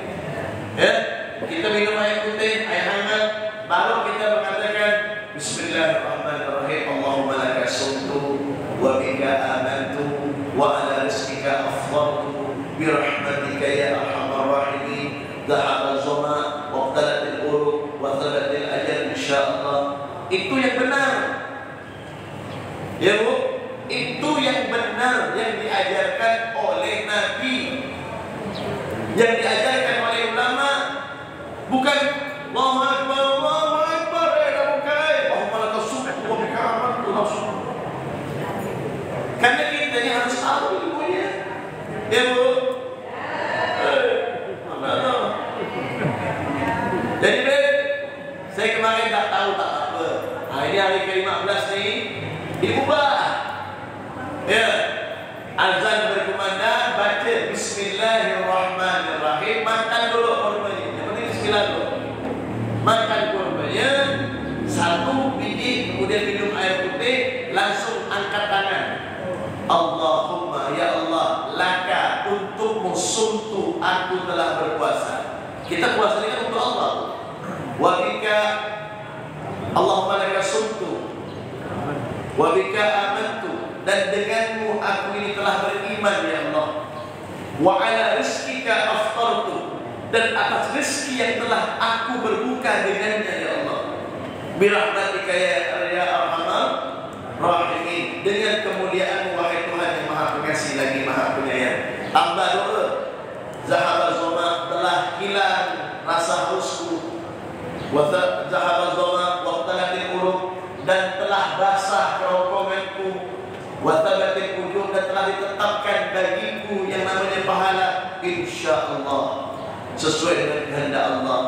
Speaker 2: Ya, kita minum air putih, air hangat, baru kita mengatakan Bismillahirrahmanirrahim. Allahumma lakasumtu wa bika amantu wa ala rizqika afdaltu bi rahmatika ya arhamar rahimin. Dhahaba zama wa qalatil uruq wa thabatil ajal insyaallah. Itu yang benar. Ya Bu, itu yang benar, yang diajarkan oleh Nabi, yang diajarkan oleh ulama. Bukan Allahu Akbar, Allahumma lakasumtu wa bika amantu. Karena kita ini harus tahu ilmunya. Ya Bu. Jadi saya kemarin tak tahu tak apa. Ini hari ke-15 nih diubah. Ya, azan berkumandang, baca Bismillahirrahmanirrahim, makan dulu kurmanya. Yang penting bismillah dulu. Makan kurmanya 1 biji, kemudian minum air putih, langsung angkat tangan. Allahumma ya Allah, laka untukmu sumtu, aku telah berpuasa. Kita puasa ini kan untuk Allah. Wa bika Allahumma laka sumtu wa bika amantu, dan denganmu aku ini telah beriman ya Allah. Wa ala rizqika aftartu, dan atas rezeki yang telah aku berbuka dengannya ya Allah. Bi rahmatika ya arhamar rahimin, dengan kemuliaan-Mu wahai Tuhan yang Maha Pengasih lagi Maha Penyayang. Tambah doa, zahaba zoma, telah hilang rasa hausku. wa zahaba dhama wa talatil qulub, dan telah basah kerongkonganku, wa tabatil ujub, dan telah ditetapkan bagiku yang namanya pahala, insyaallah, sesuai dengan kehendak Allah.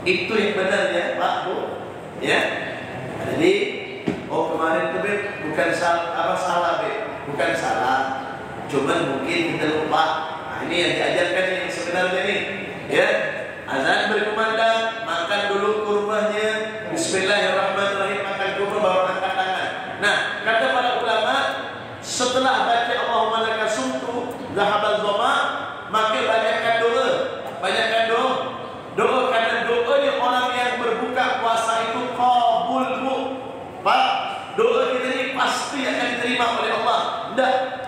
Speaker 2: Itu yang benar ya Pak Bu ya. Jadi kemarin itu bukan salah bukan salah, cuman mungkin kita lupa. Ini yang diajarkan yang sebenarnya nih ya. Azan berkumandang, makan dulu kurmanya, bismillahirrahmanirrahim, makan kurma baru angkat tangan. Nah, kata para ulama, setelah baca Allahumma laka sumtu zahabal dhama, maka banyakkan doa. Banyakkan doa. Doa, karena doanya orang yang berbuka puasa itu qabul Bu. Pak, doa kita ini pasti akan diterima oleh Allah.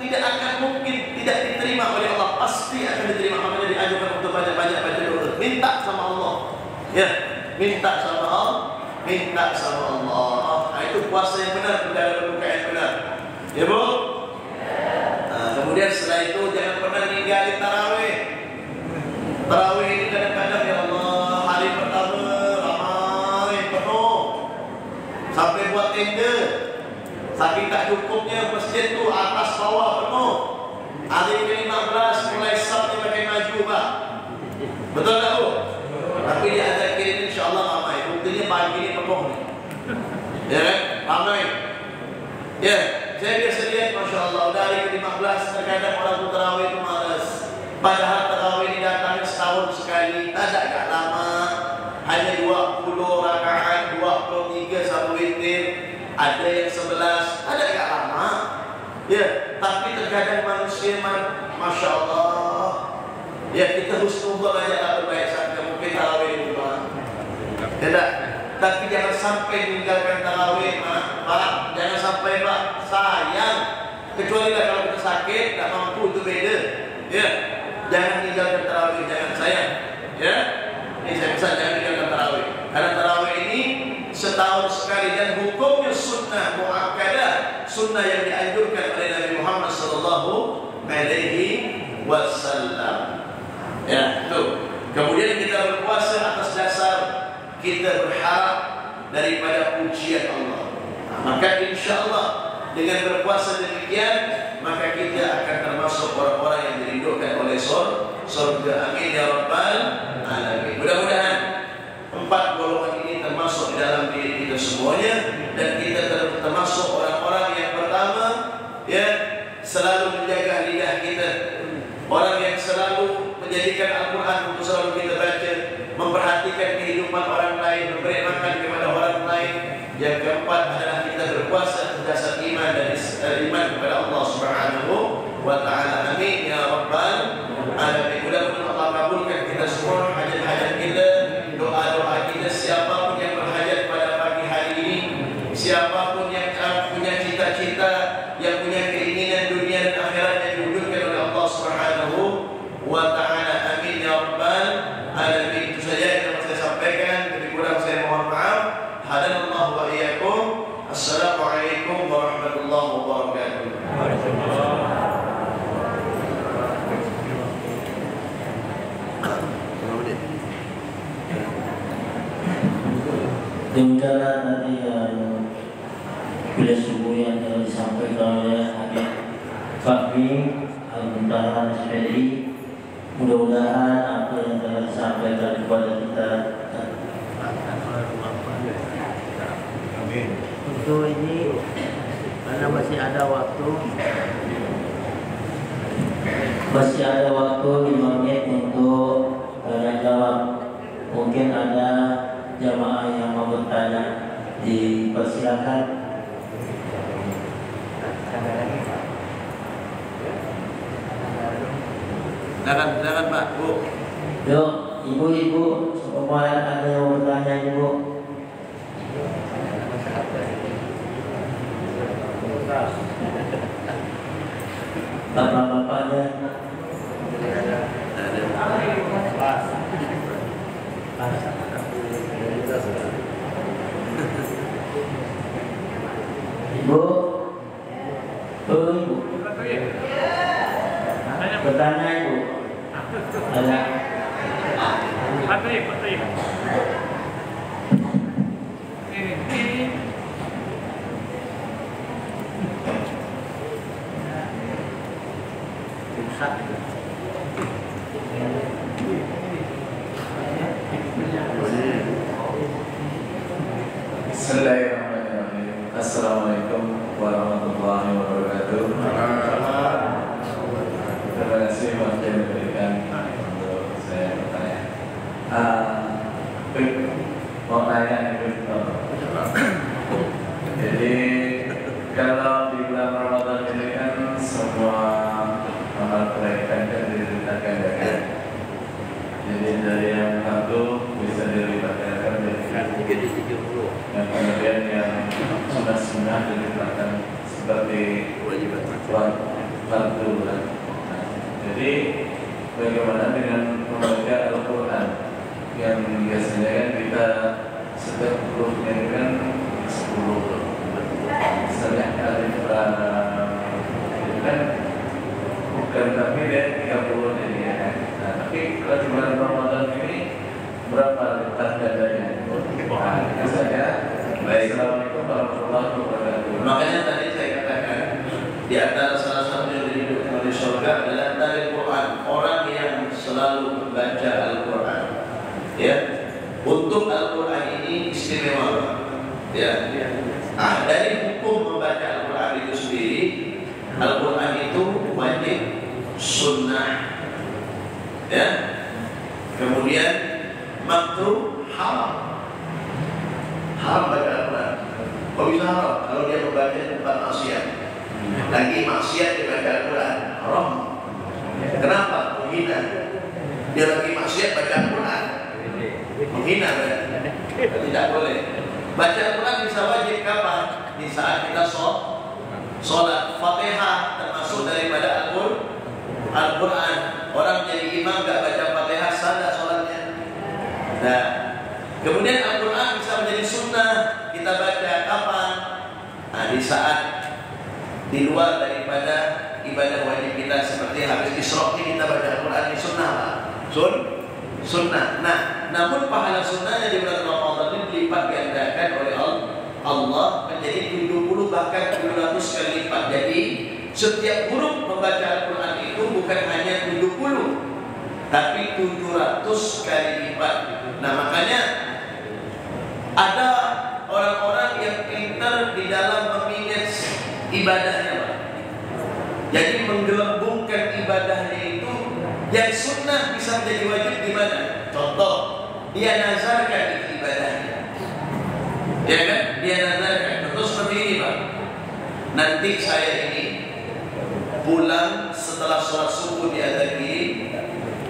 Speaker 2: Tidak akan mungkin tidak diterima oleh Allah, pasti akan diterima. Makanya diajarkan untuk banyak-banyak baca doa. Minta sama Allah. Ya, minta sama Allah, minta sama Allah. Nah, itu puasa yang benar, perkara berbuka yang benar. Ya Bu. Nah, kemudian setelah itu jangan pernah ninggalin tarawih. Tarawih ini kadang-kadang ya Allah, hari pertama ramai penuh sampai buat tenda. Saking tak cukupnya masjid tu atas bawah penuh. Hari ke-15 mulai Sabtu pakai maju Pak. Betul tak Bu? Tapi di akhir ini insyaAllah ramai. Buktinya pagi ini penuh nih. Ya kan? Ramai. Ya, saya biasa lihat Masya Allah udah hari ke-15 terkadang orang tu tarawih itu malas. Padahal tarawih ini datang setahun sekali. Agak lama. Hanya 20 rakaat, 23 satu witir. Ada yang 11, ada yang lama. Ya, tapi terkadang manusia Masya Allah. Ya, kita husnuzon aja lah berbaik sangka. Mungkin tarawih itu Pak. Tidak. Tapi jangan sampai meninggalkan tarawih Pak. Jangan sampai Pak. Sayang. Kecuali lah kalau kita sakit, tak mampu, itu beda. Ya, jangan meninggalkan tarawih, jangan sayang. Ya, ini saya pesan jangan meninggalkan tarawih. Karena tarawih ini setahun sekali dan hukumnya sunnah muakkadah, sunnah yang dianjurkan oleh Nabi Muhammad sallallahu alaihi wasallam. Ya, itu. Kemudian kita berpuasa atas dasar kita berharap daripada pujian Allah. Maka insyaallah dengan berpuasa demikian, maka kita akan termasuk orang-orang yang diridhokan oleh surga. Amin ya rabbal alamin. Mudah-mudahan 4 golongan ini termasuk di dalam diri kita semuanya, dan kita termasuk orang-orang yang pertama ya, selalu menjaga lidah kita, orang yang selalu menjadikan Al-Quran untuk selalu kita baca, memperhatikan kehidupan orang lain, memberi makan kepada orang lain. Yang keempat adalah kita berpuasa berdasar iman dan iman kepada Allah Subhanahu wa taala. Amin ya rabbal alamin. Mudah-mudahan Allah kabulkan kita semua hajat-hajat kita, doa-doa kita. Siapapun yang berhajat pada pagi hari ini, siapapun yang punya cita-cita, yang punya keinginan dunia dan akhirat yang diwujudkan oleh Allah Subhanahu wa taala. Amin ya rabbal alamin. Itu saja yang dapat saya sampaikan. Lebih kurang saya mohon maaf. Hadanallahu wa iyyakum. Assalamualaikum warahmatullahi wabarakatuh.
Speaker 1: Demikianlah tadi yang kuliah subuh yang telah disampaikan oleh Habib Fakri Al-Muntaha SPD. Mudah-mudahan apa yang telah disampaikan kepada kita
Speaker 3: untuk ini, karena masih ada waktu
Speaker 1: 5 menit untuk tanya jawab. Mungkin ada jamaah yang mau bertanya, dipersilakan.
Speaker 2: Silakan Pak, Bu.
Speaker 1: Yuk, ibu-ibu, semua ada yang mau bertanya ibu. Bapak-bapaknya. Ibu, ibu. Bertanya ibu. Ada.
Speaker 4: Bismillahirrahmanirrahim. Assalamualaikum warahmatullahi wabarakatuh. Terima kasih waktu yang diberikan untuk saya bertanya. Mau tanya jadi kalau di bulan Ramadan ini kan semua amal kebaikan kan dilipat gandakan. Jadi dari yang satu bisa dilipat gandakan jadi 30. Yang kemudian yang sunnah dilipatkan seperti fardu. Jadi bagaimana dengan membaca Al-Quran yang biasanya kan kita setiap hurufnya itu kan 10 misalnya alif lam itu kan bukan tapi dia 30 jadi ya. Nah, tapi kalau di bulan Ramadan ini berapa lipat gandanya? Nah, itu saja. Baik. Assalamualaikum warahmatullahi wabarakatuh.
Speaker 2: Makanya tadi saya katakan di antara salah satu yang dihidupkan oleh surga adalah dari Quran, orang yang selalu membaca Al-Quran. Ya, untuk Al-Quran ini istimewa. Ya. Dari hukum membaca Al-Quran itu sendiri, Al-Quran itu wajib, sunnah, ya. Kemudian makruh, haram. Haram baca Al-Quran. Kok bisa haram? Kalau dia membaca tempat maksiat. Lagi maksiat dia baca Al-Quran, haram. Kenapa? Menghina. Dia lagi maksiat baca Al-Quran, menghina berarti. Tidak boleh. Baca Al-Quran bisa wajib kapan? Di saat kita sholat. Fatihah termasuk daripada Al-Quran. Orang jadi imam gak baca Fatihah, sah gak sholatnya? Nah, kemudian Al-Quran bisa menjadi sunnah. Kita baca kapan? Nah, di saat di luar daripada ibadah wajib kita, seperti habis Isra kita baca Al-Quran di sunnah, sunnah. Nah, namun pahala sunnahnya di bulan Ramadan ini dilipat gandakan oleh Allah menjadi 70 bahkan 700 kali lipat. Jadi setiap huruf membaca Al-Quran itu bukan hanya 70 tapi 700 kali lipat. Nah, makanya ada orang-orang yang pintar di dalam memanage ibadahnya, Pak. Jadi menggelembungkan ibadahnya itu yang sunnah bisa menjadi wajib di mana? Contoh, dia nazarkan itu ibadahnya. Ya kan? Dia nazarkan. Contoh seperti ini, Pak. Nanti saya ini pulang setelah sholat subuh di Adagi,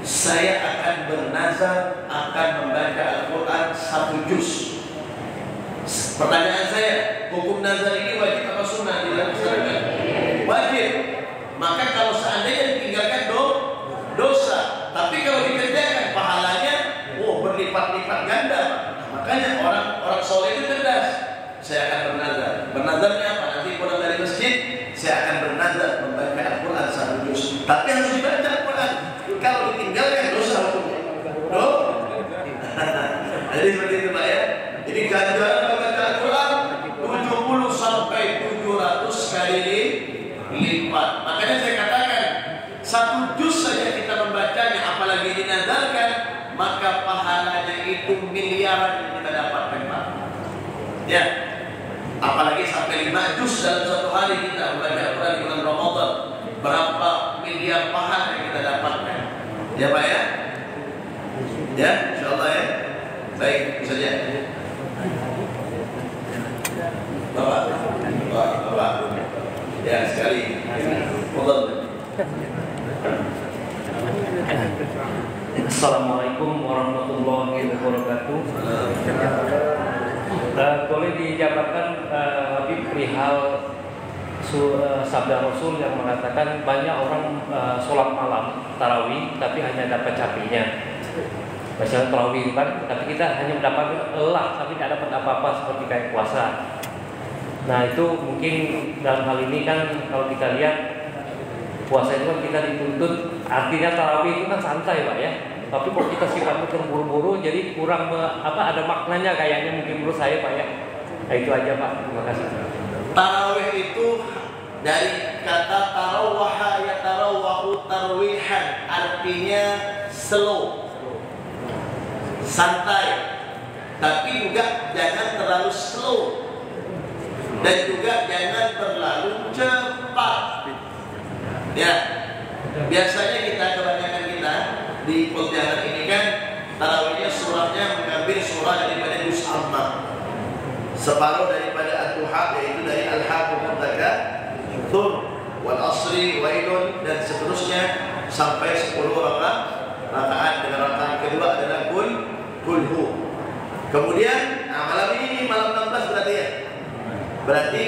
Speaker 2: saya akan bernazar akan membaca Al-Quran 1 juz. Pertanyaan saya, hukum nazar ini wajib apa sunnah dilaksanakan? Wajib. Maka kalau seandainya ditinggalkan dosa, tapi kalau dikerjakan pahalanya, berlipat-lipat ganda. Makanya orang soleh itu cerdas. Saya akan bernazar. Bernazarnya apa? Nanti pulang dari masjid, saya akan bernazar membaca Al-Quran 1 juz. Tapi harus dibaca Al-Quran. Kalau ditinggalkan dosa hukumnya. Jadi seperti itu, Pak, ya. Jadi ganjaran membaca Al-Quran 70 sampai 700 kali lipat. Makanya saya katakan 1 juz saja kita membacanya, apalagi dinazarkan, maka pahalanya itu miliaran yang kita dapatkan, Pak. Ya, apalagi sampai 5 juz dalam 1 hari kita membaca Al-Quran di bulan Ramadan, berapa miliar pahala yang kita dapatkan. Ya, Pak, ya. Ya, insyaallah, ya. Baik, itu saja. Bapak. Ya, sekali.
Speaker 1: Assalamualaikum warahmatullahi wabarakatuh. Boleh dijabarkan Habib perihal sabda Rasul yang mengatakan banyak orang sholat malam tarawih tapi hanya dapat capeknya. Misalnya tarawih kan, tapi kita hanya mendapat lelah tapi tidak dapat apa-apa seperti kayak puasa. Nah, itu mungkin dalam hal ini kan kalau kita lihat puasa itu kan kita dituntut, artinya tarawih itu kan santai, Pak, ya. Tapi kok kita sifatnya terburu-buru, jadi kurang ada maknanya kayaknya mungkin menurut saya, Pak, ya. Nah, itu aja, Pak. Terima kasih.
Speaker 2: Tarawih itu dari kata tarawwaha ya tarawwahu tarwihan, artinya slow, santai. Tapi juga jangan terlalu slow. Dan juga jangan terlalu cepat. Ya, biasanya kebanyakan kita di Pontianak ini kan tarawihnya surahnya mengambil surah daripada juz amma, separuh daripada ad-duha, yaitu dari al-haqqul takatsur, wal asri, wailun, dan seterusnya sampai 10 rakaat. Dengan rakaat kedua adalah kulhu. Kemudian malam ini malam 16 berarti ya. Berarti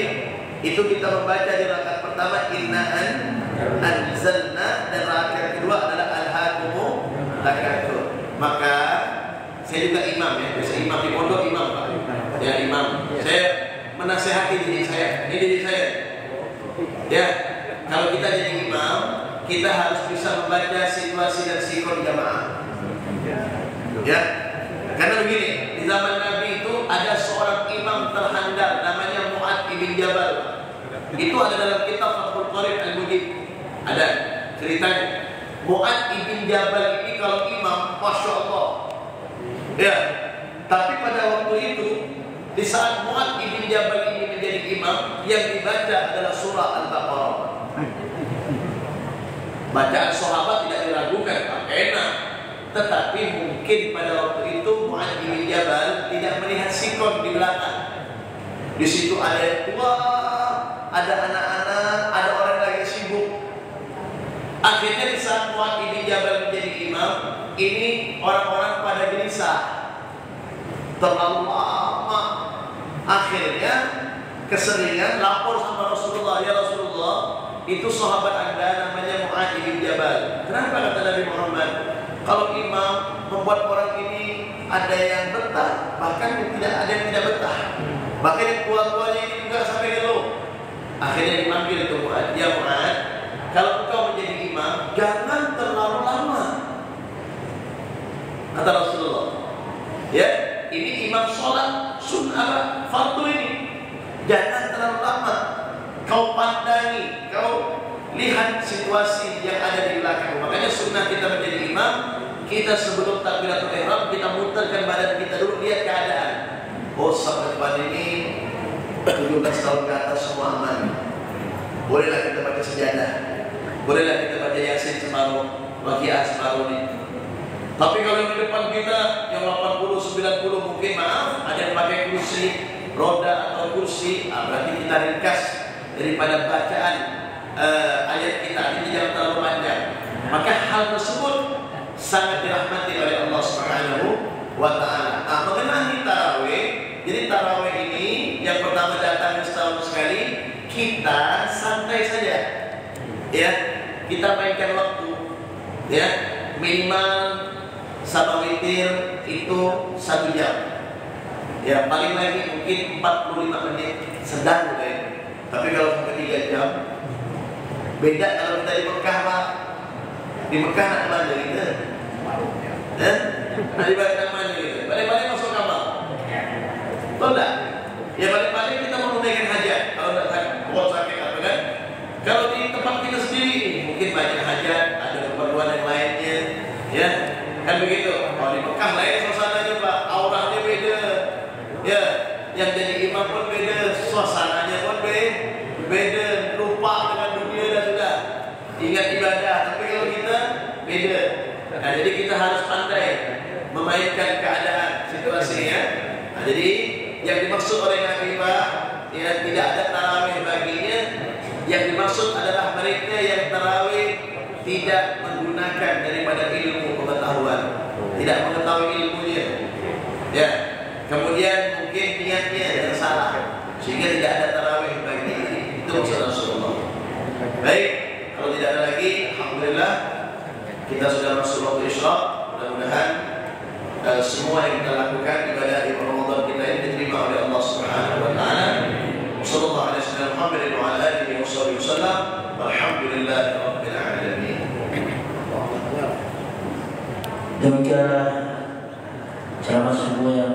Speaker 2: itu kita membaca di rakaat pertama inna anzalna, dan rakaat kedua adalah al-haqqul takatsur. Maka saya juga imam ya, bisa imam di pondok, imam Pak. Ya imam. Saya menasehati diri saya, ini diri saya. Ya, kalau kita jadi imam, kita harus bisa membaca situasi dan sikon jamaah. Ya, karena begini, di zaman Nabi itu ada seorang imam terhandal namanya Mu'adz bin Jabal. Itu ada dalam kitab Fathul Qarib Al-Mujib. Ada ceritanya. Mu'adz bin Jabal ini kalau imam, masya Allah. Ya, tapi pada waktu itu, di saat Mu'adz bin Jabal ini menjadi imam, yang dibaca adalah surah Al-Baqarah. Bacaan sahabat tidak diragukan, enak. Tetapi mungkin pada waktu itu Mu'adz bin Jabal tidak melihat sikon di belakang. Di situ ada yang tua, ada anak-anak, ada orang lagi sibuk. Akhirnya di saat Mu'adz bin Jabal menjadi imam, ini orang-orang pada gelisah, terlalu lama. Akhirnya keseringan lapor sama Rasulullah, ya Rasulullah, itu sahabat Anda namanya Mu'adz bin Jabal. Kenapa kata Nabi Muhammad? Kalau imam membuat orang ini ada yang betah, bahkan tidak ada yang tidak betah. Bahkan yang tua-tuanya ini juga sampai ngeluh. Akhirnya dipanggil ke Mu'adz, ya Mu'adz, kalau engkau menjadi imam, jangan terlalu lama. Kata Rasulullah, ya, ini imam sholat sunnah fardu ini, jangan terlalu lama. Kau pandangi, kau lihat situasi yang ada di belakang. Makanya sunnah kita menjadi imam, kita sebelum takbiratul ihram kita muterkan badan kita dulu, lihat keadaan. Oh, sampai depan ini 17 tahun ke atas semua aman. Bolehlah kita baca sejadah, bolehlah kita baca Yasin separuh, Waqiah separuh ini. Tapi kalau di depan kita yang 80, 90 mungkin maaf, ada yang pakai kursi roda atau kursi, berarti kita ringkas daripada bacaan ayat kita, ini jangan terlalu panjang. Maka hal tersebut sangat dirahmati oleh Allah Subhanahu wa Ta'ala. Mengenai tarawih, jadi tarawih ini yang pertama datang setahun sekali, kita santai saja, ya, kita mainkan waktu, ya, minimal sama witir itu 1 jam, ya, paling lagi mungkin 45 menit sedang ya. Tapi kalau sampai 3 jam, beda kalau kita di Mekah Pak. Di Mekah nak mana kita? Di Mekah mana kita? Balik-balik masuk kamar. Tahu tak? Ya balik-balik kita menunaikan hajat. Kalau tak sakit apa kan? Kalau di tempat kita sendiri mungkin banyak hajat, ada keperluan yang lainnya, ya kan begitu. Kalau di Mekah lain suasananya Pak, auranya beda, ya. Yang jadi imam pun beda, suasananya pun beda, lupa dengan dunia dan sudah ingat ibadah. Tapi kalau kita beda. Nah, jadi kita harus pandai memainkan keadaan situasinya. Nah, jadi yang dimaksud oleh Nabi Pak, ya, tidak ada tarawih baginya. Yang dimaksud adalah mereka yang tarawih tidak menggunakan daripada ilmu pengetahuan, tidak mengetahui ilmunya, ya. Kemudian mungkin niatnya yang salah, sehingga tidak ada tarawih bagi itu maksud Rasulullah. Baik, kalau tidak ada lagi, alhamdulillah kita sudah masuk waktu Isyraq. Mudah-mudahan semua yang kita lakukan ibadah di Ramadan kita ini diterima oleh Allah Subhanahu wa Ta'ala. Sallallahu alaihi wasallam Muhammadin wa ala alihi wasallam. Walhamdulillahirabbil alamin.
Speaker 1: Demikianlah ceramah subuh yang